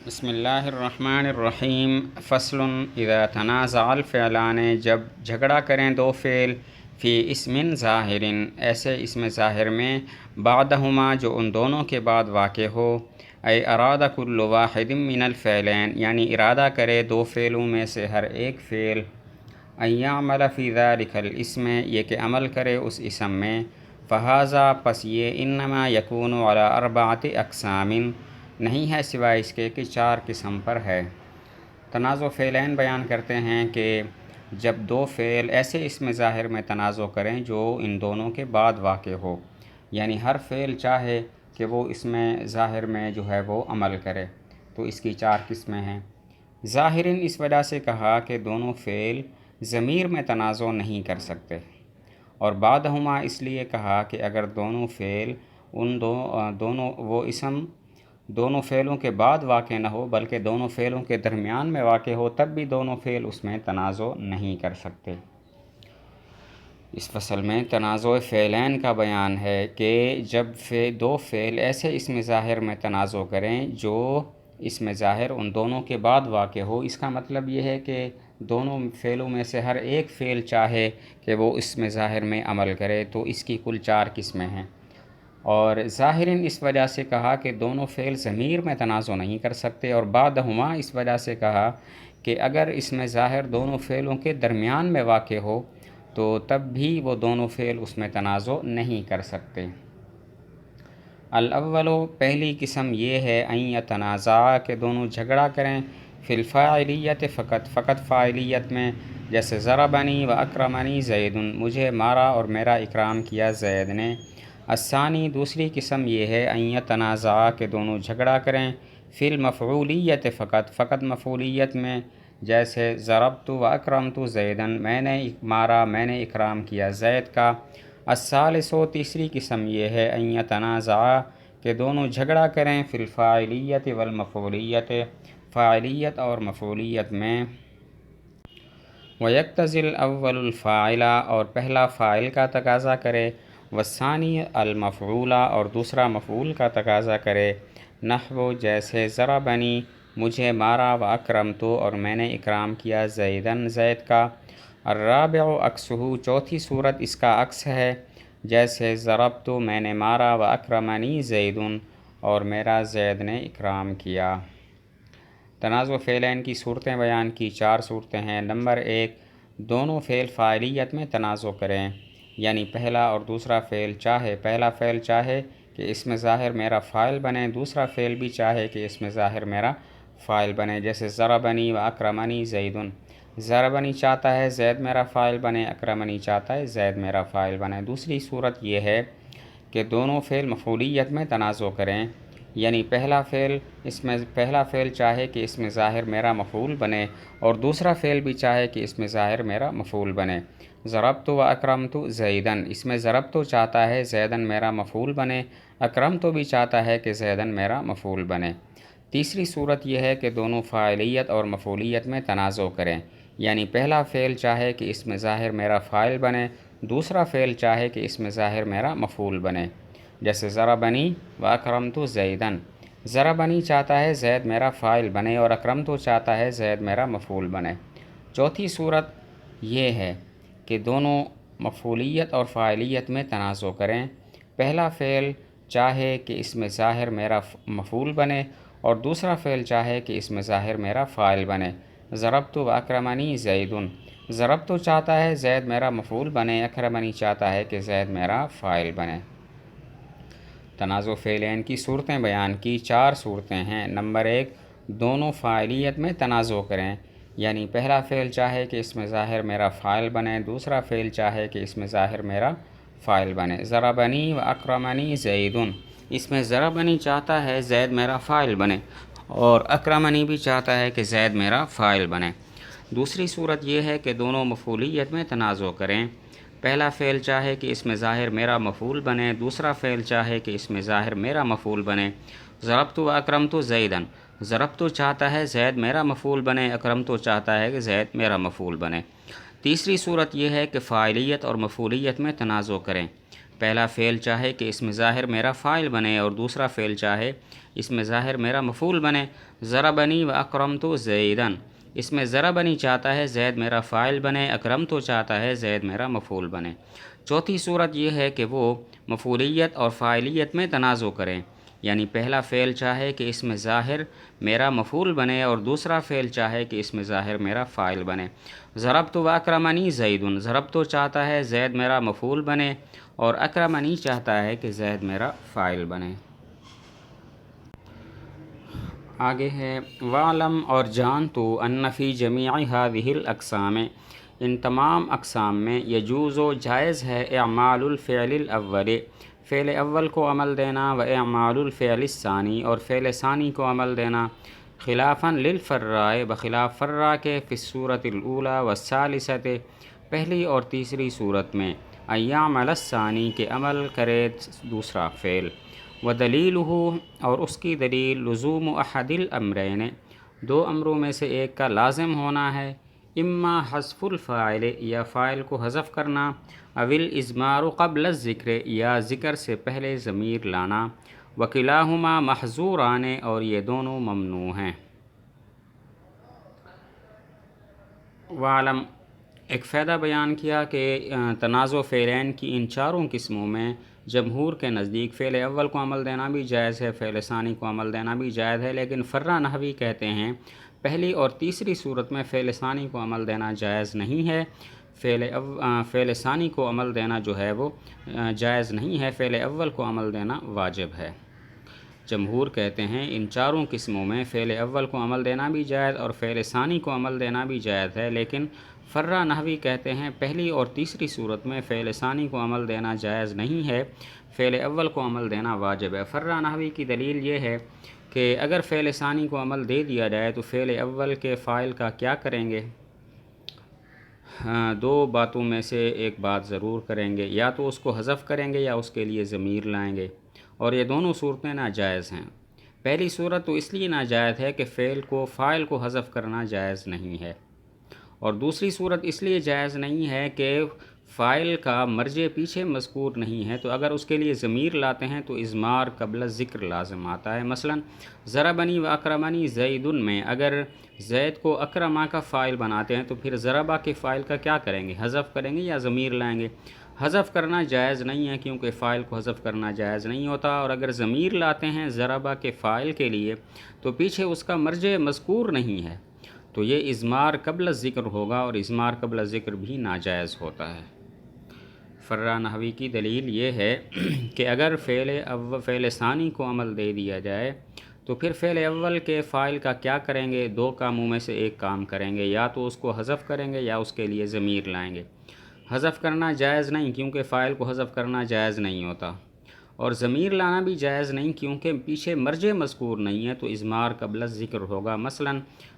بسم اللہ الرحمن الرحیم فصل اذا تنازع الفعلان جب جھگڑا کریں دو فعل فی اسم ظاہر ایسے اسم ظاہر میں بعدہما جو ان دونوں کے بعد واقع ہو اے اراد کل واحد من الفعلین یعنی ارادہ کرے دو فعلوں میں سے ہر ایک فعل ان یعمل فی ذلک الاسم یہ کہ عمل کرے اس اسم میں فہذا پس یہ انما یکون علی اربعۃ اقسام نہیں ہے سوائے اس کے کہ 4 قسم پر ہے۔ تنازع فعلین بیان کرتے ہیں کہ جب دو فعل ایسے اسم ظاہر میں تنازع کریں جو ان دونوں کے بعد واقع ہو، یعنی ہر فعل چاہے کہ وہ اسم ظاہر میں جو ہے وہ عمل کرے، تو اس کی 4 قسمیں ہیں۔ ظاہرن اس وجہ سے کہا کہ دونوں فعل ضمیر میں تنازع نہیں کر سکتے، اور بعدہما اس لیے کہا کہ اگر دونوں فعل وہ اسم دونوں فعلوں کے بعد واقع نہ ہو بلکہ دونوں فعلوں کے درمیان میں واقع ہو، تب بھی دونوں فعل اس میں تنازع نہیں کر سکتے۔ اس فصل میں تنازع فعلین کا بیان ہے کہ جب دو فعل ایسے اسم ظاہر میں تنازع کریں جو اسم ظاہر ان دونوں کے بعد واقع ہو، اس کا مطلب یہ ہے کہ دونوں فعلوں میں سے ہر ایک فعل چاہے کہ وہ اسم ظاہر میں عمل کرے، تو اس کی کل 4 قسمیں ہیں۔ اور ظاہرن اس وجہ سے کہا کہ دونوں فعل ضمیر میں تنازع نہیں کر سکتے، اور بعدہما اس وجہ سے کہا کہ اگر اسم ظاہر دونوں فعلوں کے درمیان میں واقع ہو تو تب بھی وہ دونوں فعل اس میں تنازع نہیں کر سکتے۔ الاول پہلی قسم یہ ہے ان یتنازعا کہ دونوں جھگڑا کریں فی الفاعلیت فقط فاعلیت میں، جیسے ضربنی و اکرمنی زید مجھے مارا اور میرا اکرام کیا زید نے۔ الثانی دوسری قسم یہ ہے ان یتنازعا کہ دونوں جھگڑا کریں فی المفعولیت فقط مفعولیت میں، جیسے ضربت و اکرمت زیدن میں نے مارا میں نے اکرام کیا زید کا۔ الثالث تیسری قسم یہ ہے ان یتنازعا کہ دونوں جھگڑا کریں فی الفاعلیت والمفعولیت فاعلیت اور مفعولیت میں۔ ویقتضی الاول الفاعل اور پہلا فاعل کا تقاضا کرے، والثانی المفعول اور دوسرا مفعول کا تقاضا کرے، نحو جیسے ضربنی مجھے مارا و اکرمت اور میں نے اکرام کیا زیدن زید کا۔ الرابع عکسہ چوتھی صورت اس کا عکس ہے، جیسے ضربت میں نے مارا و اکرمنی زید اور میرا زید نے اکرام کیا۔ تنازع فعلین کی صورتیں بیان کی، 4 صورتیں ہیں۔ نمبر 1 دونوں فعل فاعلیت میں تنازع کریں، یعنی پہلا اور دوسرا فعل چاہے پہلا فعل چاہے کہ اسم ظاہر میرا فاعل بنے، دوسرا فعل بھی چاہے کہ اسم ظاہر میرا فاعل بنے، جیسے ضربنی و اکرمنی زید۔ ضربنی چاہتا ہے زید میرا فاعل بنے، اکرمنی چاہتا ہے زید میرا فاعل بنے۔ دوسری صورت یہ ہے کہ دونوں فعل مفعولیت میں تنازع کریں، یعنی پہلا فعل چاہے کہ اسم ظاہر میرا مفعول بنے اور دوسرا فعل بھی چاہے کہ اسم ظاہر میرا مفعول بنے۔ ضربت و اکرمت زیدن اس میں ضربت چاہتا ہے زیدن میرا مفعول بنے، اکرمت بھی چاہتا ہے کہ زیدن میرا مفعول بنے۔ تیسری صورت یہ ہے کہ دونوں فاعلیت اور مفعولیت میں تنازع کریں، یعنی پہلا فعل چاہے کہ اسم ظاہر میرا فاعل بنے، دوسرا فعل چاہے کہ اسم ظاہر میرا مفعول بنے، جیسے ضربنی و اکرمت زیدن۔ ضربنی چاہتا ہے زید میرا فاعل بنے اور اکرمت چاہتا ہے زید میرا مفعول بنے۔ چوتھی صورت یہ ہے کہ دونوں مفعولیت اور فاعلیت میں تنازع کریں، پہلا فعل چاہے کہ اسم ظاہر میرا مفعول بنے اور دوسرا فعل چاہے کہ اسم ظاہر میرا فاعل بنے۔ ضربت و اکرمنی زید ضربت چاہتا ہے زید میرا مفعول بنے، اکرمنی چاہتا ہے کہ زید میرا فاعل بنے۔ تنازع فعلین کی صورتیں بیان کی، 4 صورتیں ہیں۔ نمبر 1 دونوں فاعلیت میں تنازع کریں، یعنی پہلا فعل چاہے کہ اسم ظاہر میرا فاعل بنے، دوسرا فعل چاہے کہ اسم ظاہر میرا فاعل بنے۔ ضربنی و اکرمنی زید اس میں ضربنی چاہتا ہے زید میرا فاعل بنے اور اکرمنی بھی چاہتا ہے کہ زید میرا فاعل بنے۔ دوسری صورت یہ ہے کہ دونوں مفعولیت میں تنازع کریں، پہلا فعل چاہے کہ اسم ظاہر میرا مفعول بنے، دوسرا فعل چاہے کہ اسم ظاہر میرا مفعول بنے۔ ضربت و اکرمت زیدن ضربت چاہتا ہے زید میرا مفعول بنے، اکرمت چاہتا ہے کہ زید میرا مفعول بنے۔ تیسری صورت یہ ہے کہ فاعلیت اور مفعولیت میں تنازع کریں، پہلا فعل چاہے کہ اس میں ظاہر میرا فاعل بنے اور دوسرا فعل چاہے اس میں ظاہر میرا مفعول بنے۔ ضربنی و اکرمت زیدن، اس میں ضربنی چاہتا ہے زید میرا فاعل بنے، اکرمت چاہتا ہے زید میرا مفعول بنے۔ چوتھی صورت یہ ہے کہ وہ مفعولیت اور فاعلیت میں تنازع کریں، یعنی پہلا فعل چاہے کہ اس میں ظاہر میرا مفعول بنے اور دوسرا فعل چاہے کہ اس میں ظاہر میرا فاعل بنے۔ ضربت و اکرمنی زیدن، ضربت چاہتا ہے زید میرا مفعول بنے اور اکرمنی چاہتا ہے کہ زید میرا فاعل بنے۔ آگے ہے وعلم، اور جان تو ان فی جمیع ہذہ الاقسام، ان تمام اقسام میں یجوز و جائز ہے اعمال الفعل الاول، فعل اول کو عمل دینا، و اعمال الفعل الثانی، اور فعل ثانی کو عمل دینا، خلافاً للفراء، بخلاف فرع کے، فی الصورۃ الاولی والثالثۃ، پہلی اور تیسری صورت میں، ان یعمل الثانی، کہ عمل کرے دوسرا فعل، ودلیلہ، اور اس کی دلیل لزوم احد الامرین، دو امروں میں سے ایک کا لازم ہونا ہے، اما حذف الفاعل، یا فاعل کو حذف کرنا، او الاضمار قبل الذکر، یا ذکر سے پہلے ضمیر لانا، وکلاہما محظوران، اور یہ دونوں ممنوع ہیں۔ وعلم، ایک فائدہ بیان کیا کہ تنازع فعلین کی ان چاروں قسموں میں جمہور کے نزدیک فعل اول کو عمل دینا بھی جائز ہے، فعل ثانی کو عمل دینا بھی جائز ہے، لیکن فرع نحوی کہتے ہیں پہلی اور تیسری صورت میں فعل ثانی کو عمل دینا جائز نہیں ہے، فعل ثانی کو عمل دینا جو ہے وہ جائز نہیں ہے، فعل اول کو عمل دینا واجب ہے۔ جمہور کہتے ہیں ان چاروں قسموں میں فعل اول کو عمل دینا بھی جائز اور فعل ثانی کو عمل دینا بھی جائز ہے، لیکن فرع نحوی کہتے ہیں پہلی اور تیسری صورت میں فعل ثانی کو عمل دینا جائز نہیں ہے، فعل اول کو عمل دینا واجب ہے۔ فرع نحوی کی دلیل یہ ہے کہ اگر فعل ثانی کو عمل دے دیا جائے تو فعل اول کے فاعل کا کیا کریں گے؟ دو باتوں میں سے ایک بات ضرور کریں گے، یا تو اس کو حذف کریں گے یا اس کے لیے ضمیر لائیں گے، اور یہ دونوں صورتیں ناجائز ہیں۔ پہلی صورت تو اس لیے ناجائز ہے کہ فاعل کو حذف کرنا جائز نہیں ہے، اور دوسری صورت اس لیے جائز نہیں ہے کہ فاعل کا مرجع پیچھے مذکور نہیں ہے، تو اگر اس کے لیے ضمیر لاتے ہیں تو اضمار قبل ذکر لازم آتا ہے۔ مثلا ضربنی و اکرمنی زیدن میں اگر زید کو اکرما کا فاعل بناتے ہیں تو پھر ضربہ کے فاعل کا کیا کریں گے؟ حذف کریں گے یا ضمیر لائیں گے؟ حذف کرنا جائز نہیں ہے کیونکہ فاعل کو حذف کرنا جائز نہیں ہوتا، اور اگر ضمیر لاتے ہیں ضربہ کے فاعل کے لیے تو پیچھے اس کا مرجع مذکور نہیں ہے، تو یہ اضمار قبل ذکر ہوگا، اور اضمار قبل ذکر بھی ناجائز ہوتا ہے۔ فرع نحوی کی دلیل یہ ہے کہ اگر فعل ثانی کو عمل دے دیا جائے تو پھر فعل اول کے فاعل کا کیا کریں گے؟ دو کاموں میں سے ایک کام کریں گے، یا تو اس کو حذف کریں گے یا اس کے لیے ضمیر لائیں گے۔ حذف کرنا جائز نہیں کیونکہ فاعل کو حذف کرنا جائز نہیں ہوتا، اور ضمیر لانا بھی جائز نہیں کیونکہ پیچھے مرجع مذکور نہیں ہے، تو اضمار قبل ذکر ہوگا۔ مثلا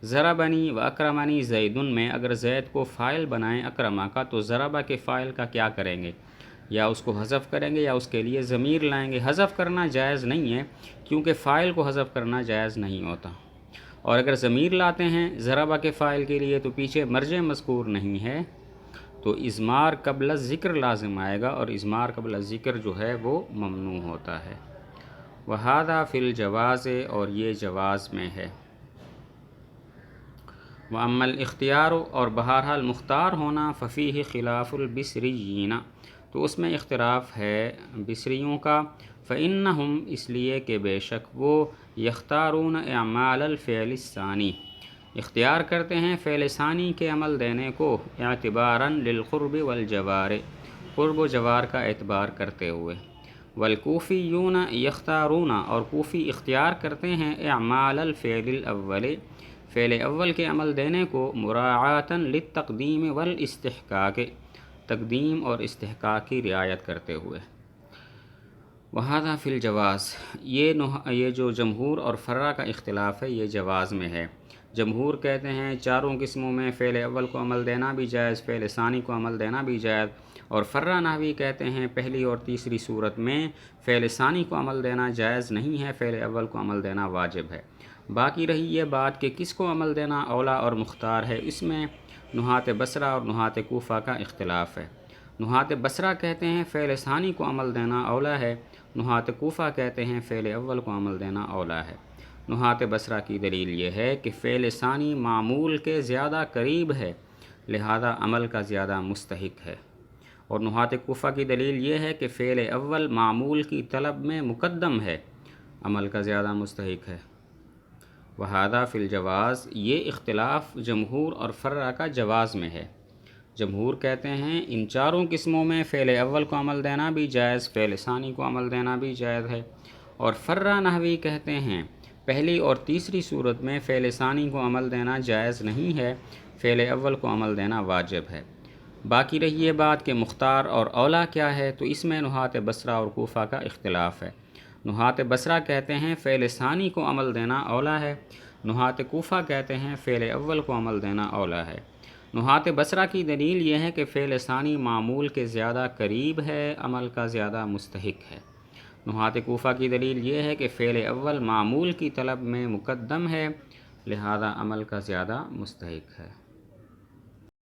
ضربنی و اکرمنی زیدن میں اگر زید کو فاعل بنائیں اکرما کا تو ضربہ کے فاعل کا کیا کریں گے؟ یا اس کو حذف کریں گے یا اس کے لیے ضمیر لائیں گے۔ حذف کرنا جائز نہیں ہے کیونکہ فاعل کو حذف کرنا جائز نہیں ہوتا، اور اگر ضمیر لاتے ہیں ضربہ کے فاعل کے لیے تو پیچھے مرجع مذکور نہیں ہے، تو اضمار قبل ذکر لازم آئے گا، اور اضمار قبل ذکر جو ہے وہ ممنوع ہوتا ہے۔ وہذا فی الجواز، اور یہ جواز میں ہے۔ واما الاختیار، اور بہرحال مختار ہونا، ففیہ خلاف البصریین، تو اس میں اختلاف ہے بصریوں کا، فإنہم، اس لیے کہ بے شک وہ یختارون اعمال الفعل الثانی، اختیار کرتے ہیں فعل ثانی کے عمل دینے کو، اعتباراً للقرب والجوار، قرب و جوار کا اعتبار کرتے ہوئے، والکوفیون یختارون، اور کوفی اختیار کرتے ہیں اعمال الفعل الاول، فعل اول کے عمل دینے کو، مراعاتاً للتقدیم والاستحقاق، تقدیم اور استحقاق کی رعایت کرتے ہوئے۔ وہذا فی الجواز، یہ جو جمہور اور فرع کا اختلاف ہے یہ جواز میں ہے۔ جمہور کہتے ہیں چاروں قسموں میں فعل اول کو عمل دینا بھی جائز، فعل ثانی کو عمل دینا بھی جائز، اور فرع نحوی کہتے ہیں پہلی اور تیسری صورت میں فعل ثانی کو عمل دینا جائز نہیں ہے، فعل اول کو عمل دینا واجب ہے۔ باقی رہی یہ بات کہ کس کو عمل دینا اولا اور مختار ہے، اس میں نحات بصرہ اور نحات کوفہ کا اختلاف ہے۔ نحات بصرہ کہتے ہیں فعل ثانی کو عمل دینا اولا ہے، نحات کوفہ کہتے ہیں فعل اول کو عمل دینا اولا ہے۔ نحات بصرہ کی دلیل یہ ہے کہ فعل ثانی معمول کے زیادہ قریب ہے، لہذا عمل کا زیادہ مستحق ہے، اور نحات کوفہ کی دلیل یہ ہے کہ فعل اول معمول کی طلب میں مقدم ہے، عمل کا زیادہ مستحق ہے۔ وہذا فی الجواز، یہ اختلاف جمہور اور فرہ کا جواز میں ہے۔ جمہور کہتے ہیں ان چاروں قسموں میں فعل اول کو عمل دینا بھی جائز، فعل ثانی کو عمل دینا بھی جائز ہے، اور فرہ نحوی کہتے ہیں پہلی اور تیسری صورت میں فعل ثانی کو عمل دینا جائز نہیں ہے، فعل اول کو عمل دینا واجب ہے۔ باقی رہی یہ بات کہ مختار اور اولا کیا ہے، تو اس میں نحات بصرہ اور کوفہ کا اختلاف ہے۔ نحات بصرہ کہتے ہیں فعل ثانی کو عمل دینا اولا ہے، نحات کوفہ کہتے ہیں فعل اول کو عمل دینا اولا ہے۔ نحات بصرہ کی دلیل یہ ہے کہ فعل ثانی معمول کے زیادہ قریب ہے، عمل کا زیادہ مستحق ہے۔ نحات کوفہ کی دلیل یہ ہے کہ فعل اول معمول کی طلب میں مقدم ہے، لہذا عمل کا زیادہ مستحق ہے۔